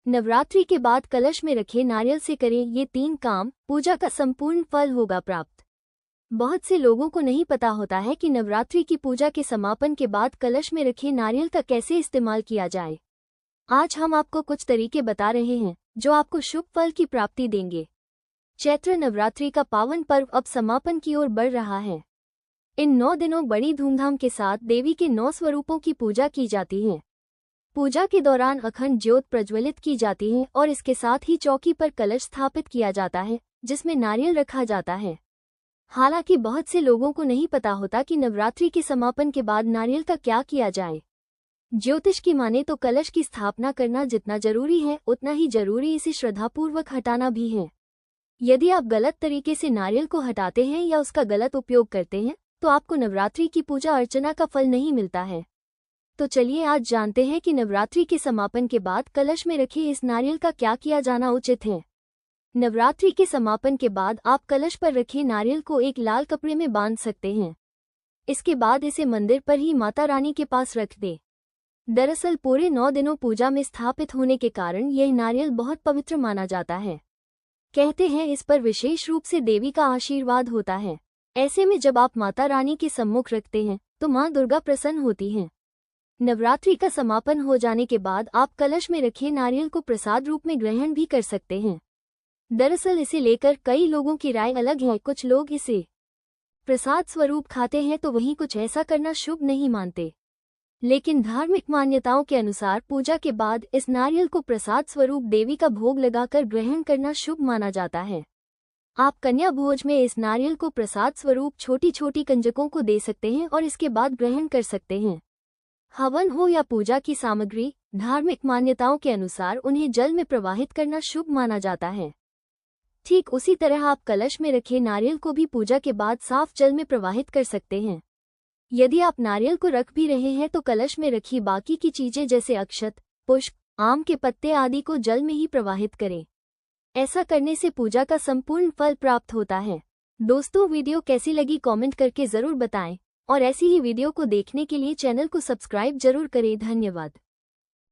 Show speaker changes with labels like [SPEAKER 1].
[SPEAKER 1] नवरात्रि के बाद कलश में रखे नारियल से करें ये 3 काम, पूजा का संपूर्ण फल होगा प्राप्त। बहुत से लोगों को नहीं पता होता है कि नवरात्रि की पूजा के समापन के बाद कलश में रखे नारियल का कैसे इस्तेमाल किया जाए। आज हम आपको कुछ तरीके बता रहे हैं जो आपको शुभ फल की प्राप्ति देंगे। चैत्र नवरात्रि का पावन पर्व अब समापन की ओर बढ़ रहा है। इन 9 दिनों बड़ी धूमधाम के साथ देवी के 9 स्वरूपों की पूजा की जाती है। पूजा के दौरान अखंड ज्योत प्रज्वलित की जाती है और इसके साथ ही चौकी पर कलश स्थापित किया जाता है जिसमें नारियल रखा जाता है। हालांकि बहुत से लोगों को नहीं पता होता कि नवरात्रि के समापन के बाद नारियल का क्या किया जाए। ज्योतिष की माने तो कलश की स्थापना करना जितना जरूरी है उतना ही जरूरी इसे श्रद्धापूर्वक हटाना भी है। यदि आप गलत तरीके से नारियल को हटाते हैं या उसका गलत उपयोग करते हैं तो आपको नवरात्रि की पूजा अर्चना का फल नहीं मिलता है। तो चलिए आज जानते हैं कि नवरात्रि के समापन के बाद कलश में रखे इस नारियल का क्या किया जाना उचित है। नवरात्रि के समापन के बाद आप कलश पर रखे नारियल को एक लाल कपड़े में बांध सकते हैं। इसके बाद इसे मंदिर पर ही माता रानी के पास रख दें। दरअसल पूरे 9 दिनों पूजा में स्थापित होने के कारण यह नारियल बहुत पवित्र माना जाता है। कहते हैं इस पर विशेष रूप से देवी का आशीर्वाद होता है। ऐसे में जब आप माता रानी के सम्मुख रखते हैं तो माँ दुर्गा प्रसन्न होती हैं। नवरात्रि का समापन हो जाने के बाद आप कलश में रखे नारियल को प्रसाद रूप में ग्रहण भी कर सकते हैं। दरअसल इसे लेकर कई लोगों की राय अलग है। कुछ लोग इसे प्रसाद स्वरूप खाते हैं तो वहीं कुछ ऐसा करना शुभ नहीं मानते। लेकिन धार्मिक मान्यताओं के अनुसार पूजा के बाद इस नारियल को प्रसाद स्वरूप देवी का भोग लगाकर ग्रहण करना शुभ माना जाता है। आप कन्या भोज में इस नारियल को प्रसाद स्वरूप छोटी छोटी कंजकों को दे सकते हैं और इसके बाद ग्रहण कर सकते हैं। हवन हो या पूजा की सामग्री, धार्मिक मान्यताओं के अनुसार उन्हें जल में प्रवाहित करना शुभ माना जाता है। ठीक उसी तरह आप कलश में रखे नारियल को भी पूजा के बाद साफ जल में प्रवाहित कर सकते हैं। यदि आप नारियल को रख भी रहे हैं तो कलश में रखी बाकी की चीजें जैसे अक्षत, पुष्प, आम के पत्ते आदि को जल में ही प्रवाहित करें। ऐसा करने से पूजा का संपूर्ण फल प्राप्त होता है। दोस्तों, वीडियो कैसी लगी कमेंट करके जरूर बताएं और ऐसी ही वीडियो को देखने के लिए चैनल को सब्सक्राइब जरूर करें। धन्यवाद।